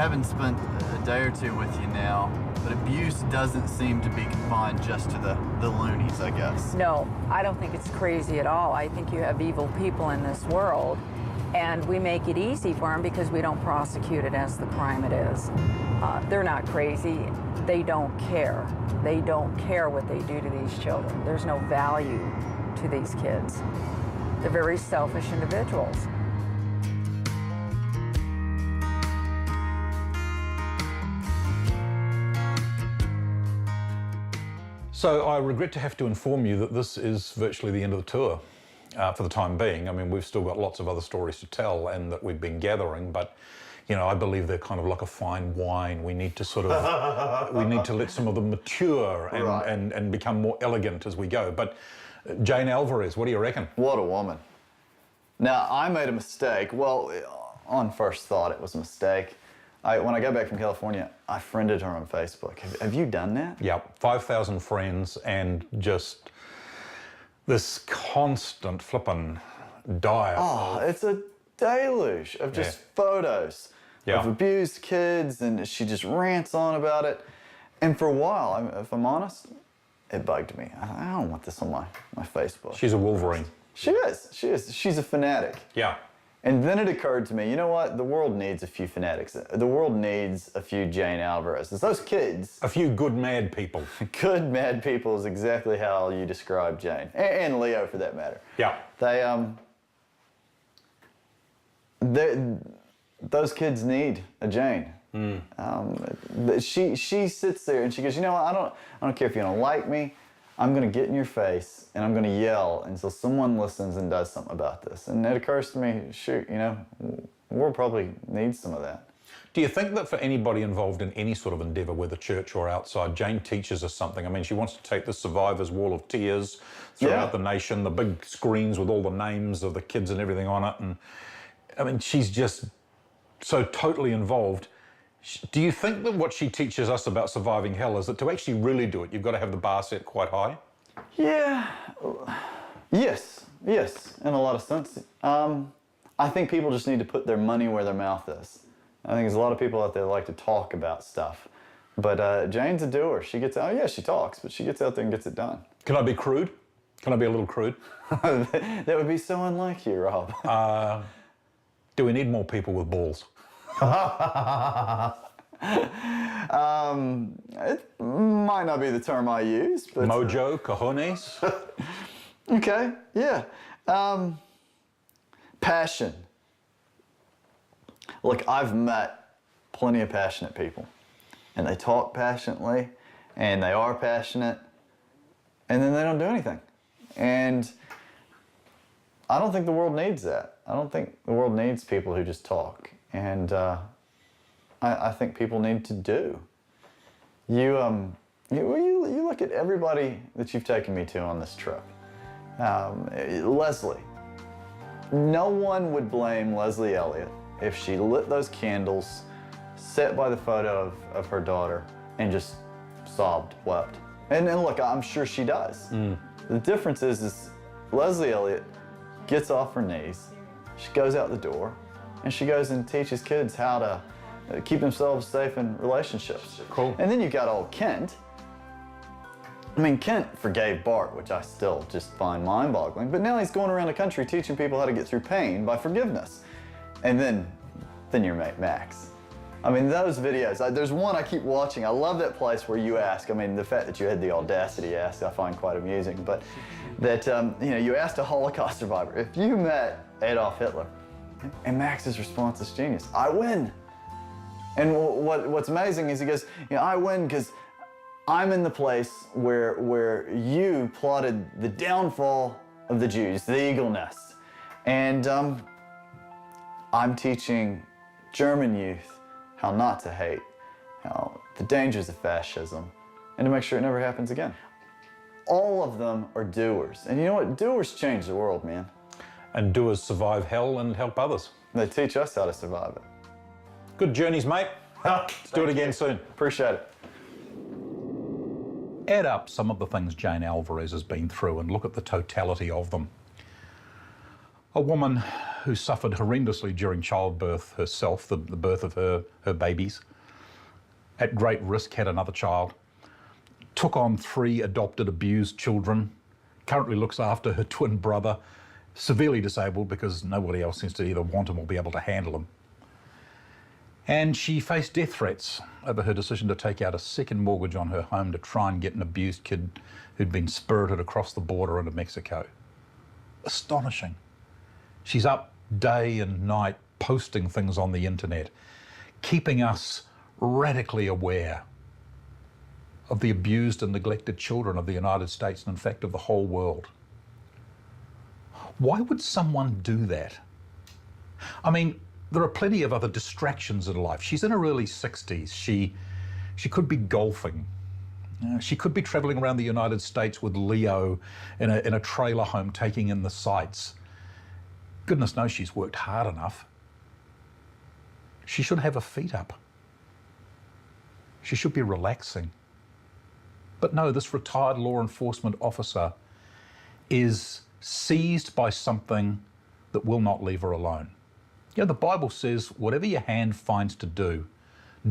having spent a day or two with you now, but abuse doesn't seem to be confined just to the loonies, I guess. No, I don't think it's crazy at all. I think you have evil people in this world, and we make it easy for them because we don't prosecute it as the crime it is. They're not crazy. They don't care. They don't care what they do to these children. There's no value to these kids. They're very selfish individuals. So I regret to have to inform you that this is virtually the end of the tour for the time being. I mean, we've still got lots of other stories to tell and that we've been gathering, but you know, I believe they're kind of like a fine wine. We need to sort of, we need to let some of them mature and, Right. and become more elegant as we go. But Jane Alvarez, what do you reckon? What a woman. Now, I made a mistake. Well, on first thought, it was a mistake. When I got back from California, I friended her on Facebook. Have you done that? Yeah, 5,000 friends and just this constant flippin' diet. Oh, it's a deluge of just photos of abused kids, and she just rants on about it. And for a while, if I'm honest, it bugged me. I don't want this on my Facebook. She's a Wolverine. She is. She's a fanatic. Yeah. And then it occurred to me, you know what? The world needs a few fanatics. The world needs a few Jane Alvarez's. Those kids. A few good mad people. Good mad people is exactly how you describe Jane. And Leo, for that matter. Yeah. Those kids need a Jane. She sits there and she goes, you know what? I don't care if you don't like me. I'm going to get in your face and I'm going to yell until someone listens and does something about this. And it occurs to me, shoot, you know, the world probably needs some of that. Do you think that for anybody involved in any sort of endeavour, whether church or outside, Jane teaches us something? I mean, she wants to take the survivors' wall of tears throughout the nation, the big screens with all the names of the kids and everything on it. And I mean, she's just so totally involved. Do you think that what she teaches us about surviving hell is that to actually really do it, you've got to have the bar set quite high? Yeah. Yes, in a lot of sense. I think people just need to put their money where their mouth is. I think there's a lot of people out there that like to talk about stuff. But Jane's a doer. She gets out, she talks, but she gets out there and gets it done. Can I be crude? Can I be a little crude? That would be so unlike you, Rob. Do we need more people with balls? It might not be the term I use, but... Mojo, cojones? Okay, yeah. Passion. Look, I've met plenty of passionate people, and they talk passionately, and they are passionate, and then they don't do anything. And I don't think the world needs that. I don't think the world needs people who just talk. And I think people need to do. You look at everybody that you've taken me to on this trip. Leslie. No one would blame Leslie Elliott if she lit those candles, sat by the photo of her daughter, and just sobbed, wept. And look, I'm sure she does. The difference is Leslie Elliott gets off her knees, she goes out the door, and she goes and teaches kids how to keep themselves safe in relationships. Cool. And then you've got old Kent. I mean, Kent forgave Bart, which I still just find mind-boggling, but now he's going around the country teaching people how to get through pain by forgiveness. And then your mate Max. I mean, those videos, there's one I keep watching. I love that place where you ask, I mean, the fact that you had the audacity to ask, I find quite amusing, but that, you asked a Holocaust survivor, if you met Adolf Hitler, and Max's response is genius, I win. And what's amazing is he goes, I win because I'm in the place where you plotted the downfall of the Jews, the eagle nest. And I'm teaching German youth how not to hate, how the dangers of fascism, and to make sure it never happens again. All of them are doers. And you know what? Doers change the world, man. And doers survive hell and help others. They teach us how to survive it. Good journeys, mate. Let's do it again soon. Appreciate it. Add up some of the things Jane Alvarez has been through and look at the totality of them. A woman who suffered horrendously during childbirth herself, the birth of her babies, at great risk, had another child, took on 3 adopted, abused children, currently looks after her twin brother, severely disabled because nobody else seems to either want him or be able to handle him. And she faced death threats over her decision to take out a second mortgage on her home to try and get an abused kid who'd been spirited across the border into Mexico. Astonishing. She's up day and night posting things on the internet, keeping us radically aware of the abused and neglected children of the United States and, in fact, of the whole world. Why would someone do that? I mean, there are plenty of other distractions in life. She's in her early 60s. She could be golfing. She could be traveling around the United States with Leo in a trailer home, taking in the sights. Goodness knows she's worked hard enough. She should have her feet up. She should be relaxing. But no, this retired law enforcement officer is seized by something that will not leave her alone. You know, the Bible says, whatever your hand finds to do,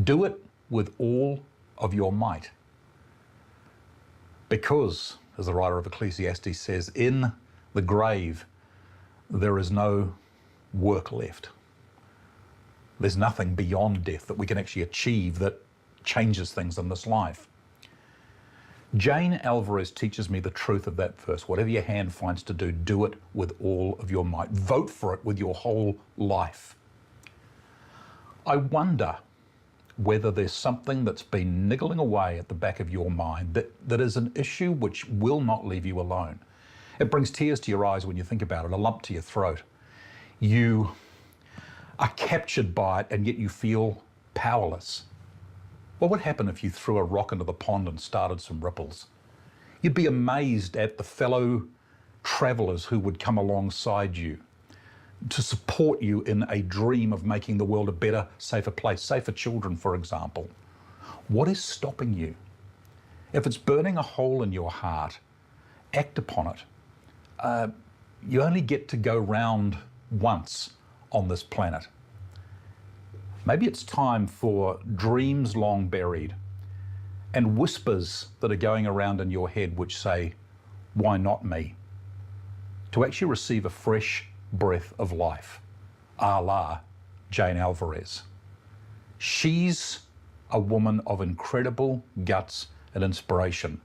do it with all of your might. Because, as the writer of Ecclesiastes says, in the grave, there is no work left. There's nothing beyond death that we can actually achieve that changes things in this life. Jane Alvarez teaches me the truth of that verse. Whatever your hand finds to do, do it with all of your might. Vote for it with your whole life. I wonder whether there's something that's been niggling away at the back of your mind that is an issue which will not leave you alone. It brings tears to your eyes when you think about it, a lump to your throat. You are captured by it and yet you feel powerless. What would happen if you threw a rock into the pond and started some ripples? You'd be amazed at the fellow travelers who would come alongside you to support you in a dream of making the world a better, safer place, safer children, for example. What is stopping you? If it's burning a hole in your heart, act upon it. You only get to go round once on this planet. Maybe it's time for dreams long buried and whispers that are going around in your head which say, why not me? To actually receive a fresh breath of life, a la Jane Alvarez. She's a woman of incredible guts and inspiration.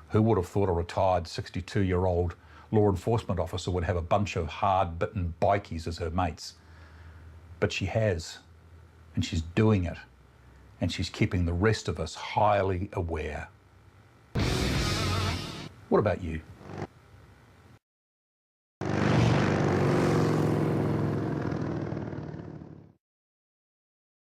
Who would have thought a retired 62-year-old law enforcement officer would have a bunch of hard-bitten bikies as her mates? But she has. And she's doing it, and she's keeping the rest of us highly aware. What about you?